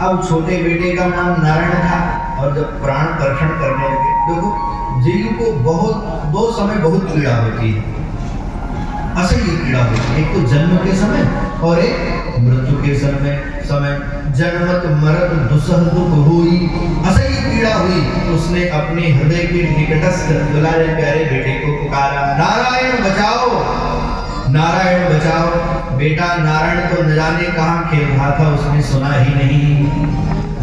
अब छोटे बेटे का नाम नारायण था और जब प्राण कर्षण करने लगे, देखो जीव को दो समय बहुत पीड़ा होती है, असह्य पीड़ा होती है। एक तो जन्म के समय और एक मृत्यु के समय जन्मत मरत दुसह दुख हुई, असह्य पीड़ा हुई। उसने अपने हृदय के निकटस्थ दुलारे प्यारे बेटे को पुकारा, नारायण बचाओ, नारायण बचाओ। बेटा नारायण तो न जाने कहाँ खेल रहा था, उसने सुना ही नहीं।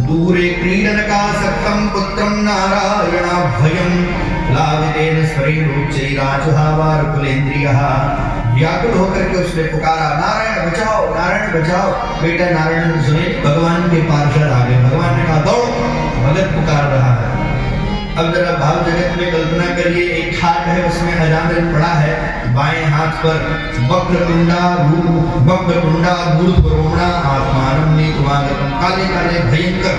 दूरे क्रीडन का सक्तम पुत्रम नारायणाभयम लावितेन स्वरेणुच्चैराजुहावार कुलेन्द्रियः। व्याकुल होकर के उसने पुकारा, नारायण बचाओ, नारायण बचाओ। बेटा नारायण ने सुने, भगवान के पार्षद आ गए। भगवान ने कहा, दौड़ो, भगत पुकार रहा है। अब जरा भाव जगत में कल्पना करिए, एक खाट है, उसमें अजामिल पड़ा है, बाएं हाथ पर वक्रतुंडा मूर्धरोमणा आत्मानं नीतवागतम, काले काले भयंकर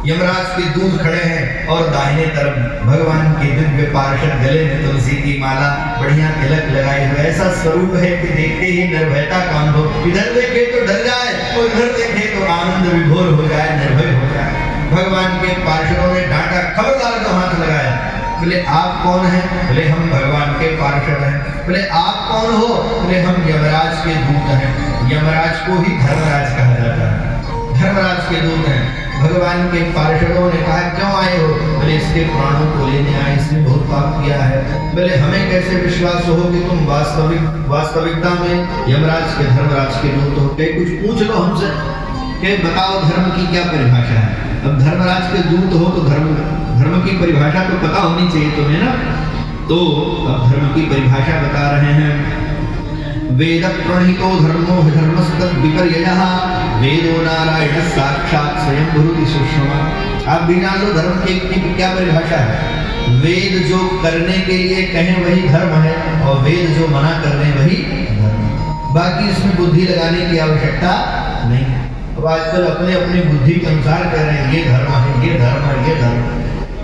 यमराज के दूत खड़े हैं और दाहिने तरफ भगवान के दिव्य पार्षद, गले में तुलसी की माला, बढ़िया तिलक लगाए हुए। ऐसा स्वरूप है कि देखते ही निर्भयता का अनुभव, इधर देखे तो डर जाए और इधर देखे तो आनंद विभोर हो जाए, निर्भय हो जाए। भगवान के पार्षदों ने डांटा, खबरदार जो हाथ लगाया। बोले आप कौन हैं? बोले हम भगवान के पार्षद हैं। बोले आप कौन हो? बोले हम यमराज के दूत हैं। यमराज को ही धर्मराज कहा जाता है, धर्मराज के दूत हैं। भगवान के पार्षदों ने कहा, क्यों आए हो? बोले इसके प्राणों को लेने आए, इसने बहुत पाप किया है। बोले हमें कैसे विश्वास हो कि तुम वास्तविकता में यमराज के धर्मराज के दूत हो? कहीं कुछ पूछ लो हमसे कि बताओ धर्म की क्या परिभाषा है। अब धर्मराज के दूत हो तो धर्म की परिभाषा तो पता होनी चाहिए तुम्हें ना। तो अब धर्म की परिभाषा बता रहे हैं। वेद प्रणीतो धर्मो धर्मस्तद विपर्ययः, वेदो नारायण साक्षात स्वयं भूति सुषमा। आप भी जान लो धर्म की क्या परिभाषा है। वेद जो करने के लिए कहें वही धर्म है, और वेद जो मना कर रहे वही धर्म। बाकी इसमें बुद्धि लगाने की आवश्यकता नहीं है। अब आजकल अपने अपनी बुद्धि के अनुसार कह रहे हैं ये धर्म है, ये धर्म है, ये धर्म।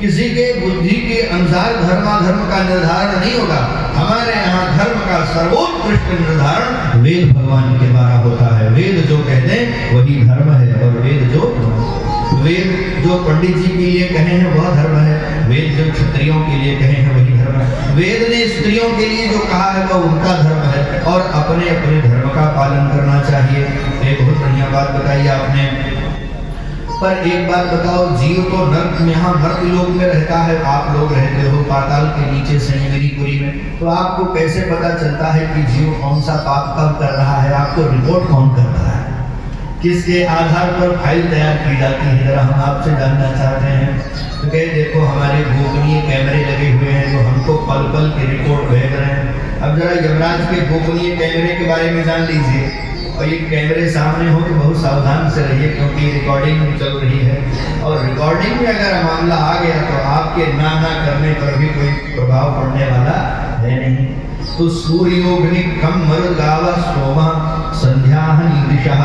किसी के बुद्धि के अनुसार धर्माधर्म का निर्धारण नहीं होगा। हमारे यहाँ धर्म का सर्वोत्कृष्ट निर्धारण वेद भगवान के द्वारा होता है। वेद जो कहते हैं वही धर्म है, और वेद जो पंडित जी के लिए कहे हैं वह धर्म है, वेद जो क्षत्रियों के लिए कहे हैं वही धर्म है। वेद ने स्त्रियों के लिए जो कहा है वह उनका धर्म है, और अपने अपने धर्म का पालन करना चाहिए। एक बहुत बढ़िया बात बताई आपने। पर एक बात बताओ, जीव तो नर्क यहाँ मर्त लोक में रहता है, आप लोग रहते हो पाताल के नीचे संयमनीपुरी में, तो आपको कैसे पता चलता है कि जीव कौन सा पाप कब कर रहा है? आपको रिपोर्ट कौन करता है? किसके आधार पर फाइल तैयार की जाती है? जरा हम आपसे जानना चाहते हैं। तो कहे देखो हमारे गोपनीय कैमरे लगे हुए हैं जो हमको पल पल की रिपोर्ट भेज रहे हैं। अब जरा यमराज के गोपनीय कैमरे के बारे में जान लीजिए, और ये कैमरे सामने हो तो बहुत सावधान से रहिए, क्योंकि रिकॉर्डिंग चल रही है, और रिकॉर्डिंग में अगर मामला आ गया तो आपके ना करने पर भी कोई प्रभाव पड़ने वाला है नहीं। तो सूर्योग्नि कम मरुद्गाव सोमा संध्या ईदिशः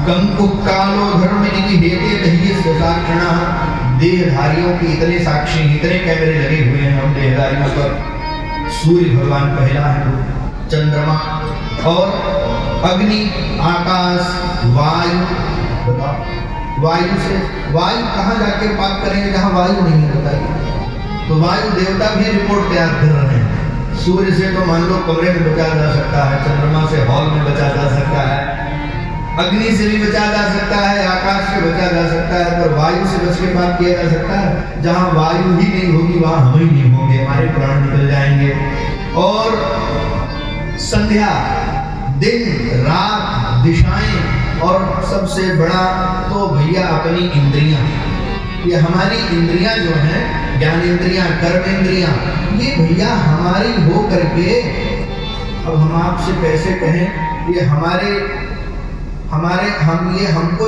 कंकु कालो धर्मनिधि हेते दह्य साक्षिणः। देहधारियों की इतने साक्षी, इतने कैमरे लगे हुए हैं हम देहधारियों पर। सूर्य भगवान पहला है, चंद्रमा और अग्नि, आकाश, वायु। बताओ वायु कहाँ जाके पाप करेंगे जहाँ वायु नहीं है? बताइए। तो वायु देवता भी रिपोर्ट तैयार कर रहे हैं। सूर्य से तो मान लो कमरे में बचा जा सकता है, चंद्रमा से हॉल में बचा जा सकता है, अग्नि से भी बचा जा सकता है, आकाश से बचा जा सकता है, पर वायु से बच के पाप किया जा सकता है? जहाँ वायु ही नहीं होगी वहाँ हम ही नहीं होंगे, हमारे प्राण निकल जाएंगे। और संध्या, दिन रात, दिशाएं, और सबसे बड़ा तो भैया अपनी इंद्रियां। ये हमारी इंद्रियां जो हैं, ज्ञान इंद्रियां, कर्म इंद्रियां, ये भैया हमारी हो करके, अब हम आपसे कैसे कहें, ये हमको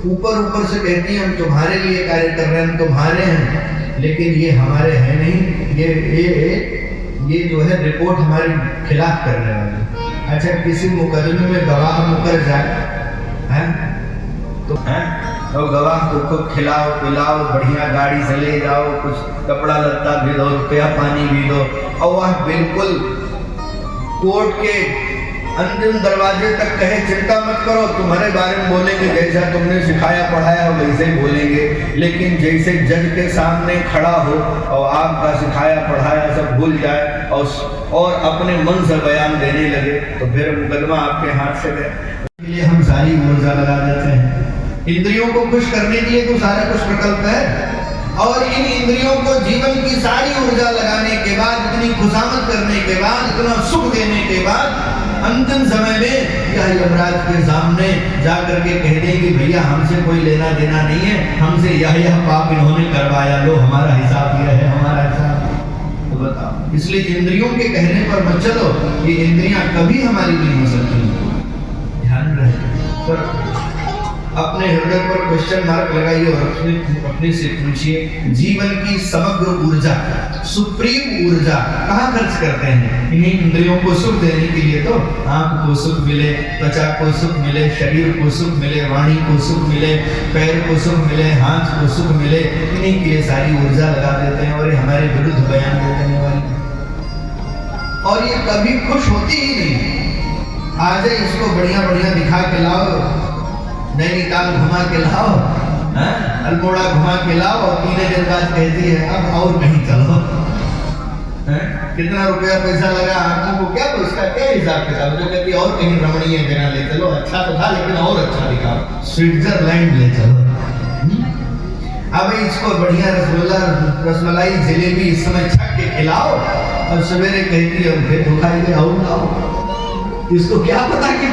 ऊपर से कहती हैं हम तुम्हारे लिए कार्य कर रहे हैं, हम तुम्हारे हैं, लेकिन ये हमारे हैं नहीं। ये जो है रिपोर्ट हमारे खिलाफ करने वाली। अच्छा, किसी मुकदमे में गवाह मुकर जाए हैं तो और गवाह को खूब खिलाओ पिलाओ, बढ़िया गाड़ी से ले जाओ, कुछ कपड़ा लत्ता भी दो, रुपया पानी भी दो, और वह बिल्कुल कोर्ट के अंतिम दरवाजे तक कहे चिंता मत करो, तुम्हारे बारे में बोलेंगे जैसा तुमने सिखाया पढ़ाया वैसे ही बोलेंगे, लेकिन जैसे जज के सामने खड़ा हो और आपका सिखाया पढ़ाया सब भूल जाए और अपने मन से बयान देने लगे तो फिर मुकदमा आपके हाथ से गया। इसलिए हम सारी ऊर्जा लगा देते हैं। इंद्रियों को खुश करने के लिए तो सारा कुछ प्रकल्प है, और इन इंद्रियों को जीवन की सारी ऊर्जा लगाने के बाद, इतनी खुशामद करने के बाद, इतना सुख देने के बाद अंतिम समय में यह यमराज के सामने जाकर के कह देंगे भैया हमसे कोई लेना देना नहीं है, हमसे यह पाप इन्होंने करवाया, लो हमारा हिसाब यह है, हमारा हिसाब। तो बताओ, इसलिए इंद्रियों के कहने पर मत चलो, ये इंद्रियां कभी हमारी नहीं हो सकती। ध्यान रहे, पर अपने हृदय पर क्वेश्चन मार्क लगाइए और अपने से पूछिए, जीवन की समग्र ऊर्जा, सुप्रीम ऊर्जा कहाँ खर्च करते हैं? इन्हीं इंद्रियों को सुख देने के लिए तो आंख को सुख मिले, त्वचा को सुख मिले, शरीर को सुख मिले, वाणी को सुख मिले, पैर को सुख मिले, हाथ को सुख मिले, इन्हीं के लिए सारी ऊर्जा लगा देते हैं और ये हमारे विरुद्ध बयान दे देने वाली, और ये कभी खुश होती ही नहीं। आज इसको बढ़िया बढ़िया दिखा के लाओ, नैनीताल घुमा के लाओ, अल्मोड़ा घुमा के लाओ, और 3 दिन बाद कहती है अब और नहीं चलो। कितना रुपया पैसा लगा आंखों को, क्या तो उसका क्या हिसाब किताब, जो कहती और कहीं रमणीय जगह ले चलो, अच्छा तो था लेकिन और अच्छा दिखाओ, स्विट्जरलैंड ले चलो। अब इसको बढ़िया रसगुल्ला रसमलाई जलेबी इस समय छक के खिलाओ और सवेरे कहती है फिर दुखाई दे और लाओ। इसको क्या पता कि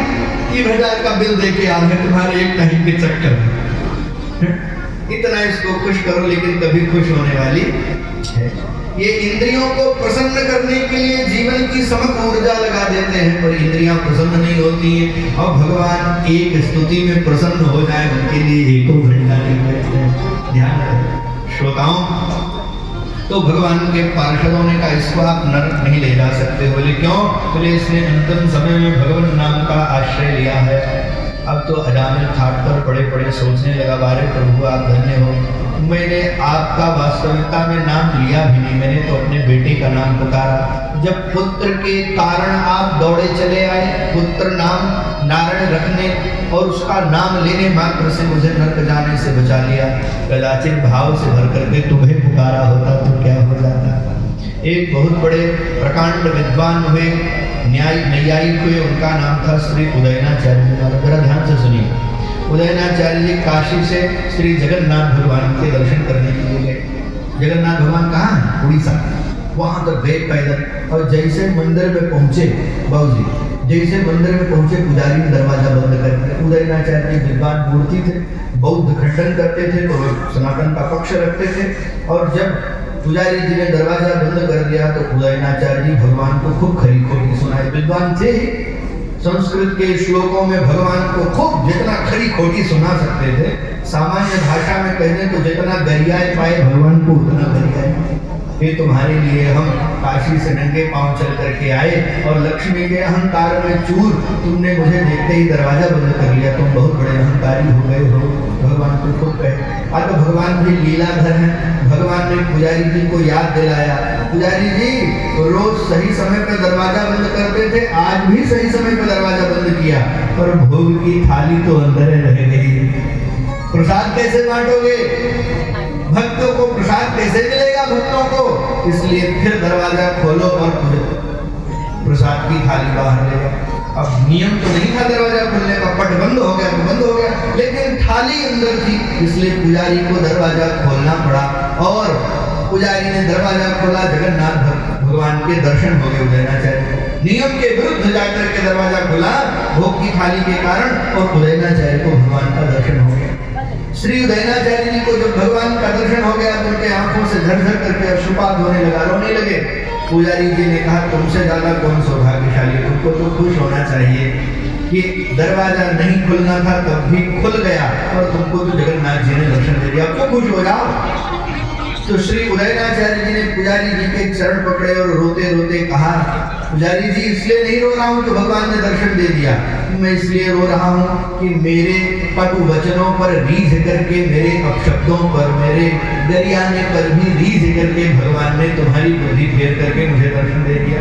3000 का बिल दे के आ रहे तुम्हारे एक टाइम के चक्कर में। इतना इसको खुश करो लेकिन कभी खुश होने वाली है। ये इंद्रियों को प्रसन्न करने के लिए जीवन की समग्र ऊर्जा लगा देते हैं, पर इंद्रियां प्रसन्न नहीं होती हैं, और भगवान एक स्तुति में प्रसन्न हो जाए उनके लिए 1 घंटा नहीं बैठते हैं। ध्यान रखें श्रोताओं, तो भगवान के पार्षदों ने कहा इसको आप नरक नहीं ले जा सकते। बोले क्यों? बोले इसने अंतिम समय में भगवान नाम का आश्रय लिया है। अब तो अजामिल खाट पर पड़े पड़े सोचने लगा, बारे प्रभु आप धन्य हो, मैंने आपका वास्तविकता में नाम लिया भी नहीं, मैंने तो अपने बेटे का नाम पुकारा। जब पुत्र के कारण आप दौड़े चले आए, पुत्र नाम नारायण रखने और उसका नाम लेने मात्र से मुझे नरक जाने से बचा लिया। कदाचित भाव से भर करके तुम्हें पुकारा होता तो क्या हो जाता। एक बहुत बड़े प्रकांड विद्वान हुए, न्याय नैयायिक हुए, उनका नाम था श्री उदयनाचार्य जी। जरा ध्यान से सुनिए, उदयनाचार्य जी काशी से श्री जगन्नाथ भगवान के दर्शन करने के लिए गए। जगन्नाथ भगवान कहाँ है? उड़ीसा। वहां तक गए पैदल, और जैसे मंदिर में पहुंचे बाबूजी, जैसे मंदिर में पहुंचे पुजारी ने दरवाजा बंद कर दिया। उदयनाचार्य जी विद्वान मूर्ति थे, बौद्ध खंडन करते थे, तो सनातन का पक्ष रखते थे, और जब पुजारी जी ने दरवाजा बंद कर दिया तो उदयनाचार्य जी भगवान को खूब खरी खोटी सुनाई। विद्वान थे, संस्कृत के श्लोकों में भगवान को खूब जितना खरी खोटी सुना सकते थे। सामान्य भाषा में कहने तो जितना गरियाए पाए भगवान को उतना गरियाए। ये तुम्हारे लिए हम काशी से नंगे पांव चल करके आए, और लक्ष्मी के अहंकार में चूर, तुमने मुझे देखते ही दरवाजा बंद कर लिया, तुम बहुत बड़े अहंकारी हो गए हो। भगवान को खूब कहे। अब भगवान भी लीलाधर है। भगवान ने पुजारी जी को याद दिलाया, पुजारी जी रोज सही समय पर दरवाजा बंद करते थे, आज भी सही समय पर दरवाजा बंद किया, पर भोग की थाली तो अंदर रह गई। प्रसाद कैसे बांटोगे? भक्तों को प्रसाद कैसे मिलेगा भक्तों को? इसलिए फिर दरवाजा खोलो और प्रसाद की थाली बाहर ले जाओ। अब नियम तो नहीं था दरवाजा खोलने का, पट बंद हो गया तो बंद हो गया, लेकिन थाली अंदर थी, इसलिए पुजारी को दरवाजा खोलना पड़ा, और पुजारी ने दरवाजा खोला। जगन्नाथ भगवान के दर्शन हो गए उदयनाचार्य को। नियम के विरुद्ध जाकर के दरवाजा खोला भोग की थाली के कारण, और उदयनाचार्य को भगवान का दर्शन हो गया। श्री उदयनाचार्य जी को जब भगवान का दर्शन हो गया तो उनके आंखों से झरझर करके अश्रुपात होने लगा, रोने लगे। पुजारी जी ने कहा तुमसे ज्यादा कौन सौभाग्यशाली, तुमको तो खुश होना चाहिए कि दरवाजा नहीं खुलना था तब भी खुल गया, और तुमको तो जगन्नाथ जी ने दर्शन दे दिया, अब तो खुश हो जाओ। तो श्री उदयनाचार्य जी ने पुजारी जी के चरण पकड़े और रोते रोते कहा, पुजारी जी इसलिए नहीं रो रहा हूँ कि भगवान ने दर्शन दे दिया, मैं इसलिए रो रहा हूँ कि मेरे कटु वचनों पर रीझ करके, मेरे अपशब्दों पर, मेरे गरियाने पर भी रीझ करके भगवान ने तुम्हारी बुद्धि फेर करके मुझे दर्शन दे दिया।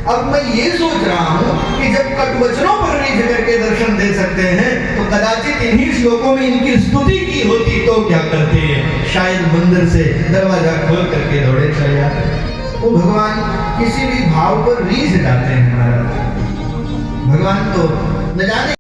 अब मैं ये सोच रहा हूँ कि जब कटवचनों पर रीझ करके दर्शन दे सकते हैं तो कदाचित इन्हीं श्लोकों में इनकी स्तुति की होती तो क्या करते हैं, शायद मंदिर से दरवाजा खोल करके दौड़े चले जाते। तो भगवान किसी भी भाव पर रीझ जाते हैं महाराज। भगवान तो न जाने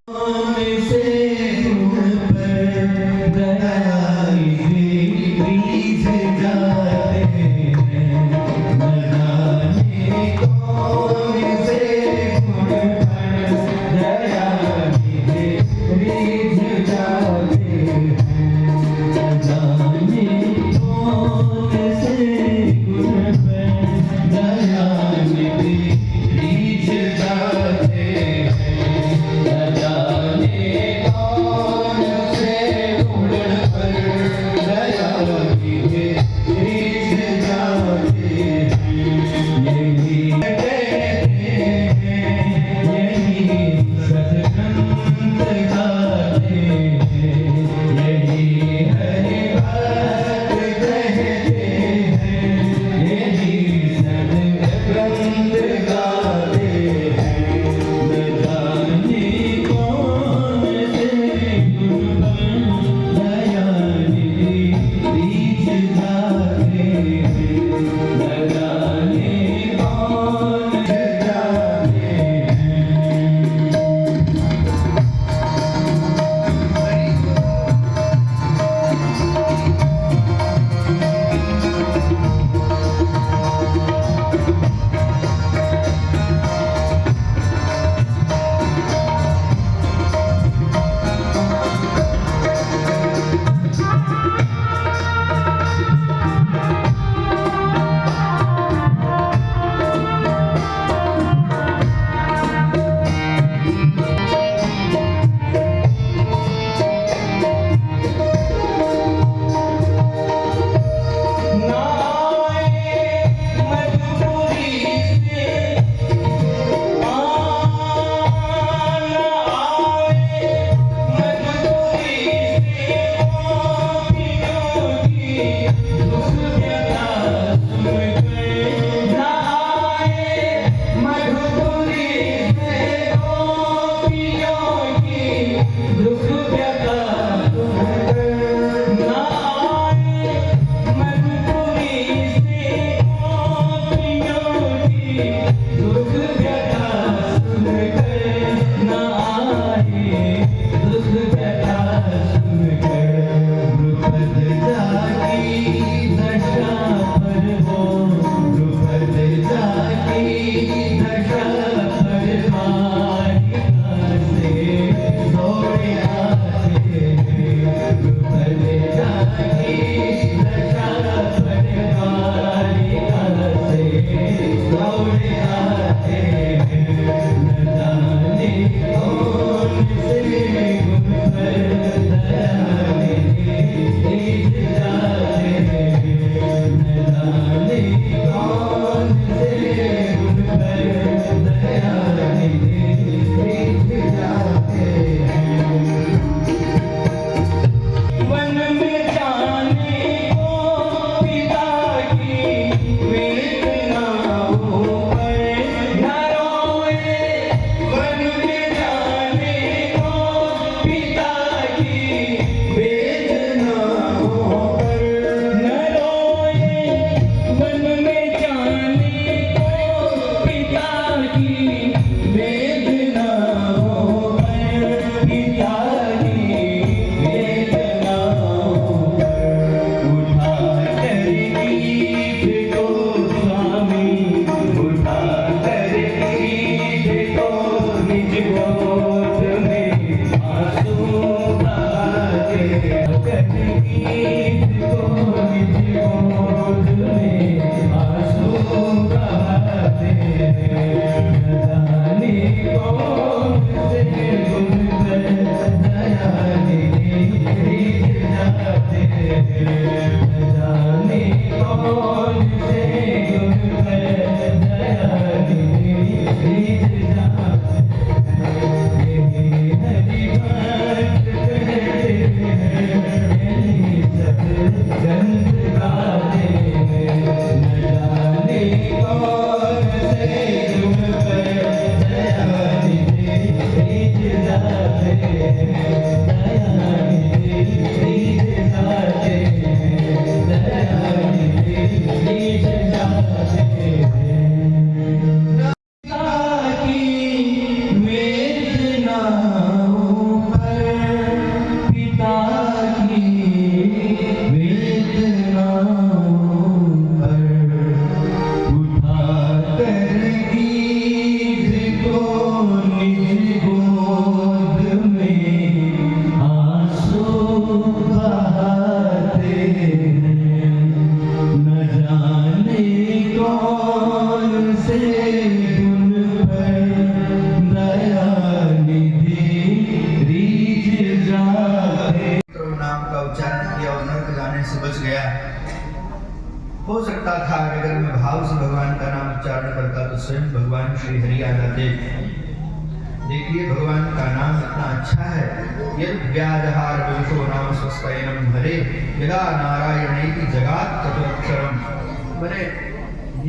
हो सकता था कि अगर मैं भाव से भगवान का नाम उच्चारण करता तो स्वयं भगवान श्री हरि आ जाते। देखिए भगवान का नाम इतना अच्छा है। यद व्याजहार विदुषो नाम स्वस्त्ययनम हरे यदा नारायणेति जगात चतुरक्षरम। मैंने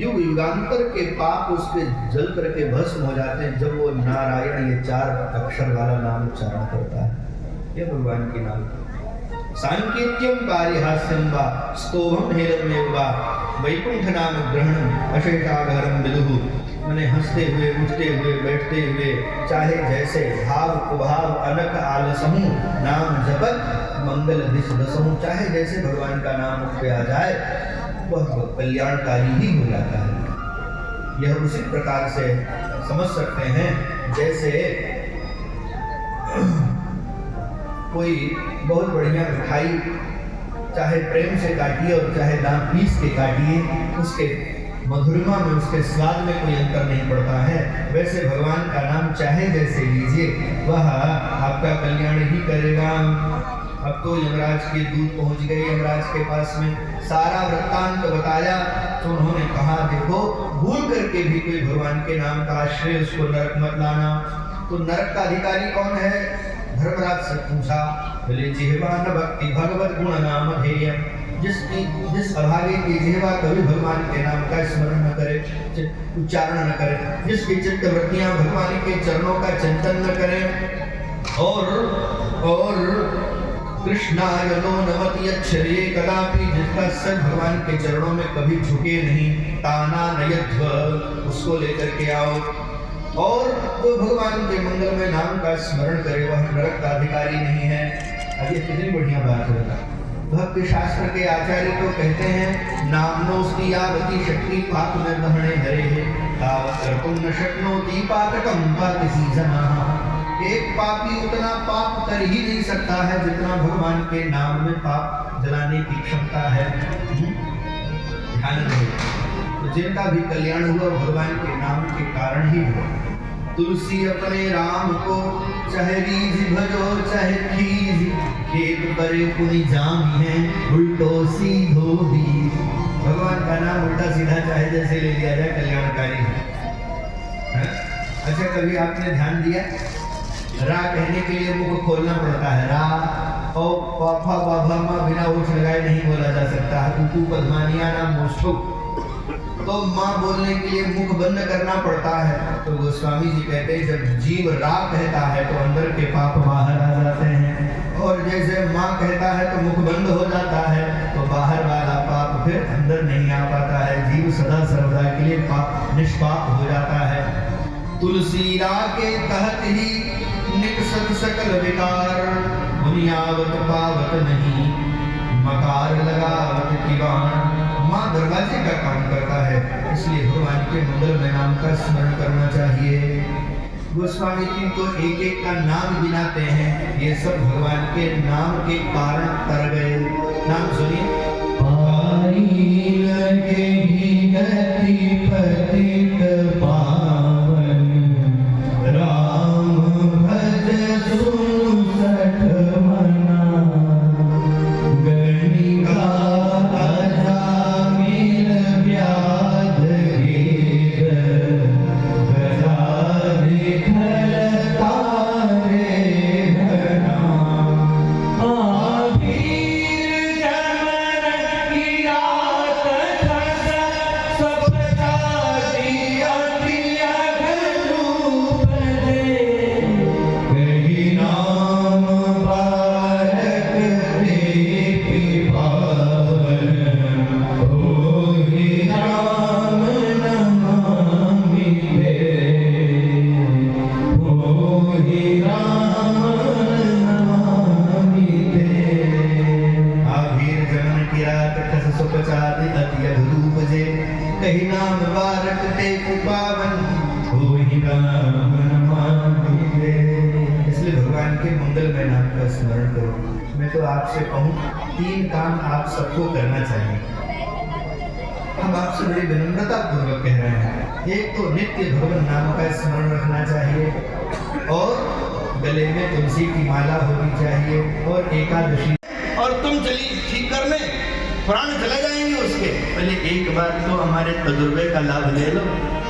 युग युगांतर के पाप उसके जल करके भस्म हो जाते हैं जब वो नारायण ये 4 अक्षर वाला नाम उच्चारण करता है। ये भगवान के नाम सांकेत्यम पारिहास्यम वा स्तोभम हेलमेव वा वैकुंठ नाम ग्रहणम अशेषागहरम विदुः। मैंने हंसते हुए उठते हुए बैठते हुए चाहे जैसे भाव कुभाव अनक आलसहूँ नाम जपत मंगल दिश दसहूँ। चाहे जैसे भगवान का नाम मुख पे आ जाए वह कल्याणकारी ही हो जाता है। यह उसी प्रकार से समझ सकते हैं जैसे कोई बहुत बढ़िया मिठाई चाहे प्रेम से काटिए और चाहे दांत पीस के काटिए, उसके मधुरिमा में उसके स्वाद में कोई अंतर नहीं पड़ता है। वैसे भगवान का नाम चाहे जैसे लीजिए वह आपका कल्याण ही करेगा। अब तो यमराज के दूत पहुंच गए यमराज के पास में, सारा वृत्तांत बताया तो उन्होंने कहा देखो भूल करके भी कोई भगवान के नाम का आश्रय उसको नरक मत लाना। तो नरक का अधिकारी कौन है? धर्मराज से पूछा, बोले जिह्वा न भक्ति भगवत गुण नाम ध्येय। जिस अभागे की जिह्वा कभी भगवान के नाम का स्मरण न करे, उच्चारण न करे, जिसकी चित्त वृत्तियां भगवान के चरणों का चिंतन न करें और कृष्णाय नो नमति यच्छ्रे कदापि, जिसका सर भगवान के चरणों में कभी झुके नहीं, ताना नयध्व, उसको लेकर के आओ। और जो भगवान के मंगल में नाम का स्मरण करे वह नरक का अधिकारी नहीं है। अब ये कितनी बढ़िया बात है। भक्ति शास्त्र के आचार्य तो कहते हैं नामनोस्ति यावती शक्ति पाप निर्वहणे हरे है तावत् कर्तुं न शक्नोति पातकं पातिसी जनाः। एक पापी उतना पाप कर ही नहीं सकता है जितना भगवान के नाम में पाप जलाने की क्षमता है। ध्यान रहे, तो जिनका भी कल्याण हुआ भगवान के नाम के कारण ही हुआ। तुलसी अपने राम को चाहे रीझ भजो चाहे खीज, खेत परे पुनि जामी है उल्टो सीधो बीज। भगवान का नाम उल्टा सीधा चाहे जैसे ले लिया जाए कल्याणकारी है। अच्छा कभी आपने ध्यान दिया रा कहने के लिए मुख खोलना पड़ता है। रा और पापा बाबा माँ बिना उठ लगाए नहीं बोला जा सकता है। उकू पद्मानिया नाम मोष्ठो, तो माँ बोलने के लिए मुख बंद करना पड़ता है। तो गोस्वामी जी कहते हैं जब जीव रा कहता है तो अंदर के पाप बाहर आ जाते हैं, और जैसे माँ कहता है तो मुख बंद हो जाता है तो बाहर वाला पाप फिर अंदर नहीं आ पाता है। जीव सदा सर्वदा के लिए पाप निष्पाप हो जाता है। तुलसी रा के तहत ही निकसत सकल विकार, बुनियावत पावत नहीं मकार लगावत किवाण। माँ दरवाजे का काम करता है, इसलिए भगवान के मंगल में नाम का स्मरण करना चाहिए। गोस्वामी जी तो एक एक का नाम गिनाते हैं, ये सब भगवान के नाम के कारण कर गए। नाम सुनिए। पारी लगे ही गति पतित पावन, राम भज सुन सठ मना, गणिका मैं तो आपसे कहूँ 3 काम आप सबको करना चाहिए। हम आपसे बड़ी विनम्रता पूर्वक कह रहे हैं। एक तो नित्य भगवान नाम का स्मरण रखना चाहिए, और गले में तुलसी की माला होनी चाहिए, और एकादशी। और तुम चली ठीक करने प्राण चले जाएंगे उसके। पहले एक बार तो हमारे तजुर्बे का लाभ ले लो।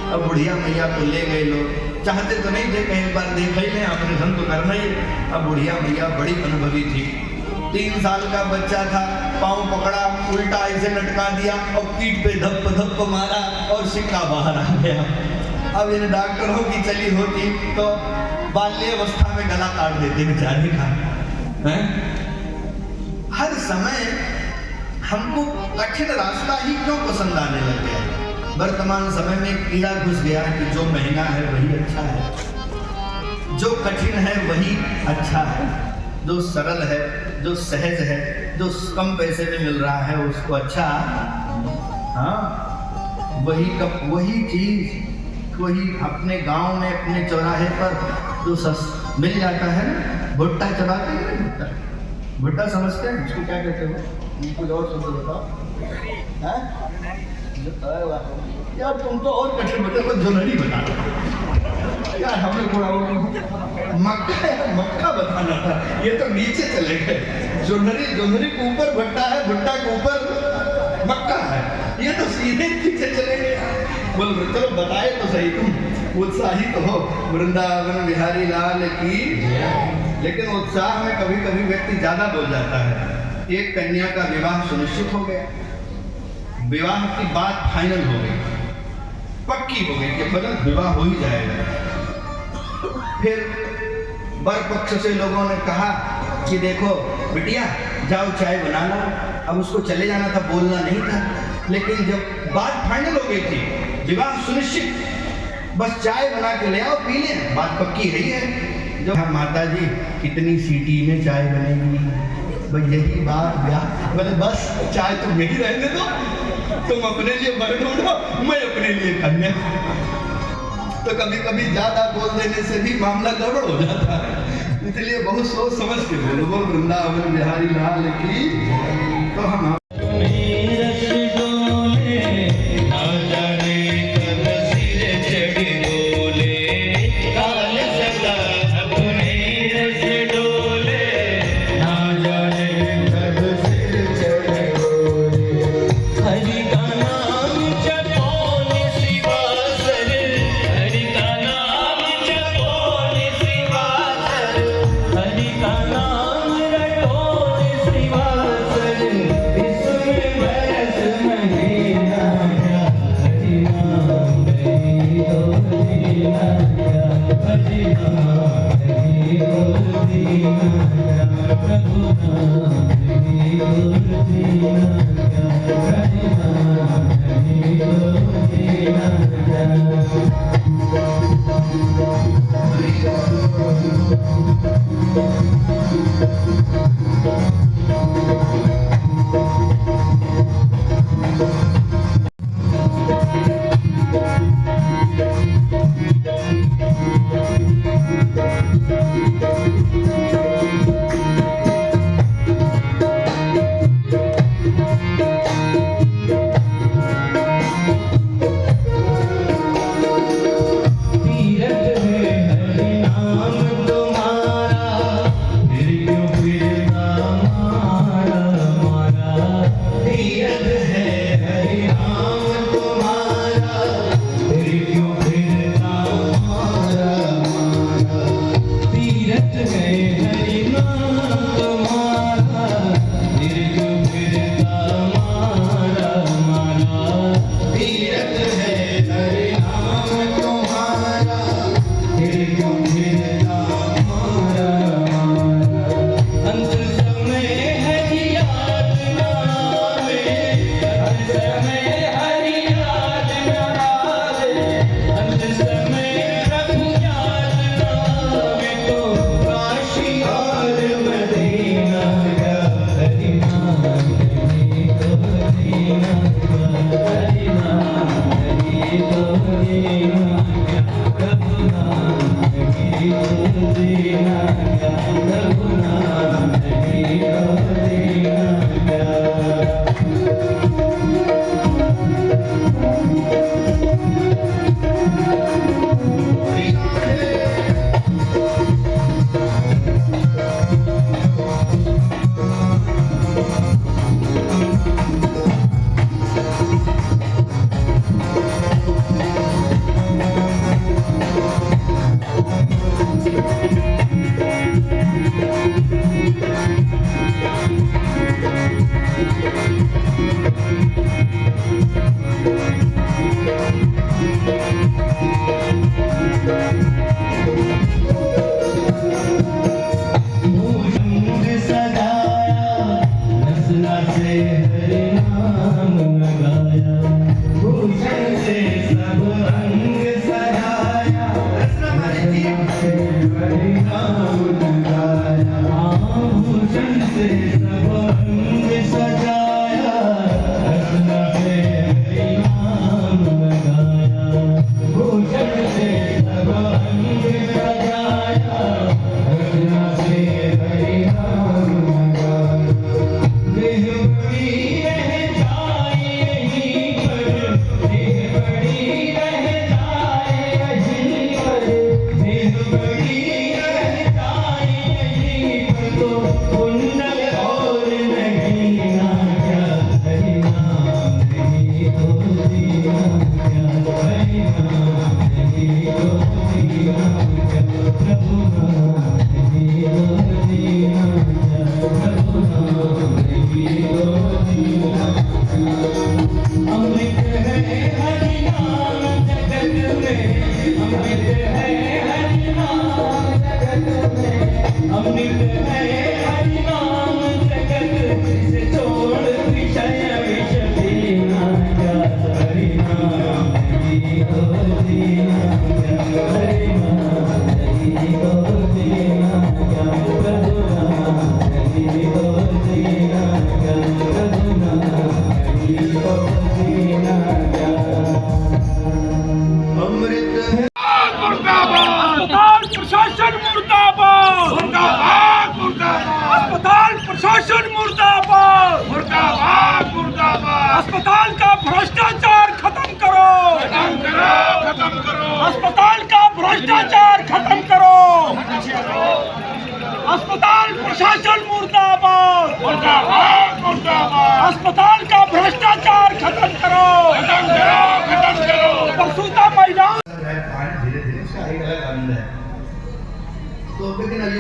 अब बुढ़िया मैया को ले गए लोग, चाहते तो नहीं थे, कहीं बार देख ही लें, ऑपरेशन तो करना ही। अब बुढ़िया मैया बड़ी अनुभवी थी, 3 साल का बच्चा था, पाँव पकड़ा, उल्टा ऐसे लटका दिया और पीठ पे धप्प धप्प मारा और सिक्का बाहर आ गया। अब इन डॉक्टरों की चली होती तो बाल्यावस्था में गला काट देते बेचारे का। हर समय हमको कठिन रास्ता ही क्यों पसंद आने लग गया है? वर्तमान समय में कीड़ा घुस गया है कि जो महंगा है वही अच्छा है, जो कठिन है वही अच्छा है, जो सरल है, जो सहज है, जो कम पैसे में मिल रहा है उसको अच्छा, हाँ वही चीज, वही अपने गांव में अपने चौराहे पर जो मिल जाता है ना, भुट्टा चबाते हैं, भुट्टा समझते हैं उसको क्या कहते हो? कुछ और शब्द बताओ। यार तुम तो और कठिन बता, को जोनरी बता यार, हमें थोड़ा मक्का बताना था, ये तो नीचे चले गए। जोनरी के ऊपर भट्टा है, भुट्टा के ऊपर मक्का है, ये तो सीधे पीछे चले गए। बोल चलो बताए तो सही, तुम उत्साहित तो हो, वृंदावन बिहारी लाल की। लेकिन उत्साह में कभी कभी व्यक्ति ज्यादा बोल जाता है। एक कन्या का विवाह सुनिश्चित हो गया, विवाह की बात फाइनल हो गई, पक्की हो गई कि मतलब विवाह हो ही जाएगा। फिर वर पक्ष से लोगों ने कहा कि देखो बिटिया जाओ चाय बना लो। अब उसको चले जाना था, बोलना नहीं था, लेकिन जब बात फाइनल हो गई थी, विवाह सुनिश्चित, बस चाय बना के ले आओ पी लें, बात पक्की है ही है। जो माता जी कितनी सीटी में चाय बनेगी, भाई यही बात ब्याह, बोले बस चाय तुम यही रहने दो, तुम अपने लिए वर ढूंढो, मैं अपने लिए कन्या। तो कभी कभी ज्यादा बोल देने से भी मामला गड़बड़ हो जाता है, इसलिए बहुत सोच समझ के बोलो। बोल वृंदावन बिहारी लाल की। तो हम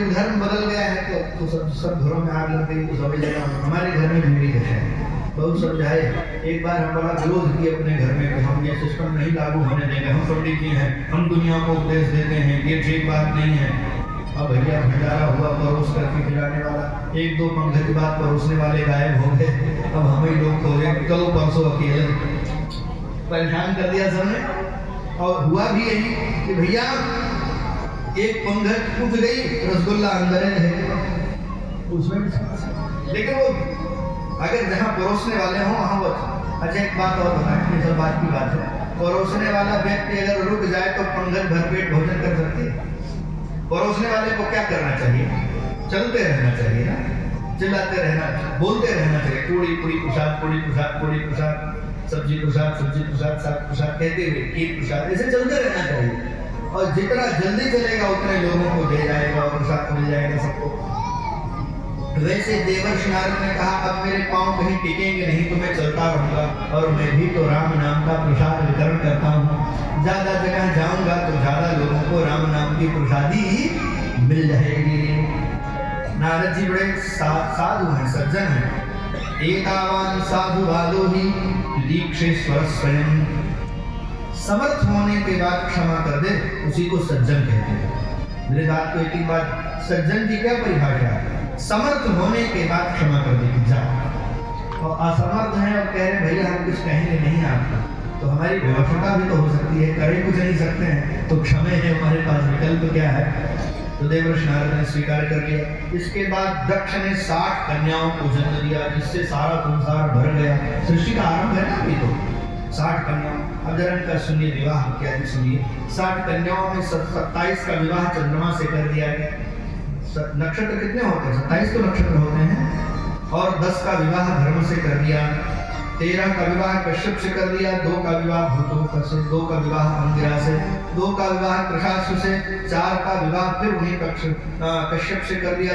कोई धर्म बदल गया है तो सब घरों में आग लग गई, तो सभी जगह। हमारे घर में भी यही है, बहुत समझाए। एक बार हम बड़ा विरोध किए अपने घर में कि हम ये सिस्टम नहीं लागू होने देंगे, हम पंडित जी हैं, हम दुनिया को उपदेश देते हैं, ये ठीक बात नहीं है। अब भैया भंडारा हुआ, परोस करके खिलाने वाला, एक दो पंखे के बाद परोसने वाले गायब हो गए। अब हम ही लोग खोजे, चलो परसों अकेले, परेशान कर दिया सबने। और हुआ भी यही कि भैया एक पंखा टूट गई, रसगुल्ला अंदर है उसमें, लेकिन वो अगर जहाँ परोसने वाले हों वहाँ वो अच्छा। एक बात और बताएं, ये सब बात की बात है, परोसने वाला व्यक्ति अगर रुक जाए तो पंगत भरपेट भोजन कर सकते हैं। परोसने वाले को क्या करना चाहिए? चलते रहना चाहिए ना, चिल्लाते रहना, बोलते रहना चाहिए, पूड़ी पूड़ी प्रसाद, पूड़ी प्रसाद, पूड़ी प्रसाद, सब्जी प्रसाद, सब्जी प्रसाद, साग प्रसाद कहते हुए खीर प्रसाद, ऐसे चलते रहना चाहिए। और जितना जल्दी चलेगा उतने लोगों को दे जाएगा और प्रसाद मिल जाएगा सबको। वैसे देवर्षि नारद ने कहा, अब मेरे पांव कहीं टिकेंगे नहीं तो मैं चलता रहूंगा, और मैं भी तो राम नाम का प्रसाद वितरण करता हूँ। ज्यादा जगह जाऊंगा तो ज्यादा लोगों को राम नाम की प्रसादी मिल जाएगी। नारद जी बड़े साधु हैं, सज्जन हैं। एतावान साधु वालो ही दीक्षेश्वर स्वयं, समर्थ होने के बाद क्षमा कर दे, उसी को सज्जन कहते हैं। मेरे बात को एक बात, सज्जन की क्या परिभाषा है? समर्थ होने के बाद क्षमा कर देगी जा। और असमर्थ हैं और कह रहे भैया हम कुछ कहेंगे नहीं आपको, तो हमारी व्यवस्था भी तो हो सकती है, करे कुछ नहीं सकते हैं तो क्षमे है, हमारे पास विकल्प क्या है? तो देवर्षि नारद ने स्वीकार कर लिया। इसके बाद दक्ष ने 60 कन्याओं को जन्म दिया, जिससे सारा संसार भर गया। सृष्टि का आरंभ है ना अभी तो, 60 कन्याओं। अब जरा इनका सुनिए, विवाह इत्यादि सुनिए। 60 कन्याओं में 27 का विवाह चंद्रमा से कर दिया गया। नक्षत्र कितने होते हैं? 27 तो नक्षत्र होते हैं। और 10 का विवाह धर्म से कर दिया, 13 का विवाह कश्यप से कर दिया, 2 का विवाह भूतों से, 2 का विवाह अंगिरा से, 2 का विवाह कृषाशु से, 4 का विवाह फिर उन्हीं कश्यप से कर दिया,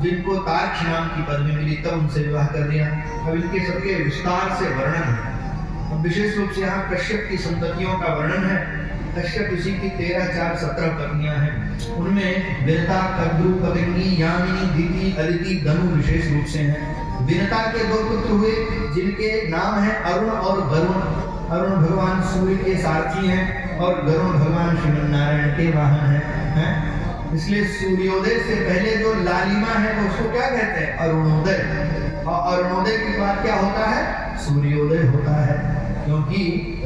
जिनको तार्क्ष नाम की पदवी मिली तब उनसे विवाह कर दिया। अब इनके सबके विस्तार से वर्णन है। विशेष रूप से यहाँ कश्यप की संततियों का वर्णन है। कश्यप ऋषि की 13, 4, 17 पत्नियां हैं। उनमें विनता, कद्रु, कविंगी, यामिनी, दीति, अदिति, धनु विशेष रूप से हैं। विनता के 2 पुत्र हुए जिनके नाम है अरुण और वरुण। अरुण भगवान सूर्य के सारथी हैं और वरुण भगवान श्रीमन्नारायण के वाहन हैं। इसलिए सूर्योदय से पहले जो लालिमा है तो उसको क्या कहते हैं? अरुणोदय। और अरुणोदय के बाद क्या होता है? सूर्योदय होता है। क्योंकि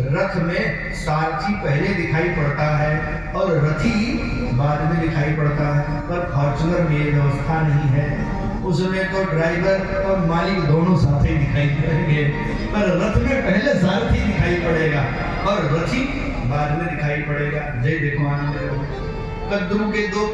रथ में सारथी पहले दिखाई पड़ता है और रथी बाद में दिखाई पड़ता है, पर फॉर्च्यूनर में ये व्यवस्था नहीं है। उसमें तो ड्राइवर और मालिक दोनों साथ ही दिखाई पड़ेंगे, पर रथ में पहले सारथी दिखाई पड़ेगा और रथी बाद में दिखाई पड़ेगा। जय देखो आनंद। कद्रु के 2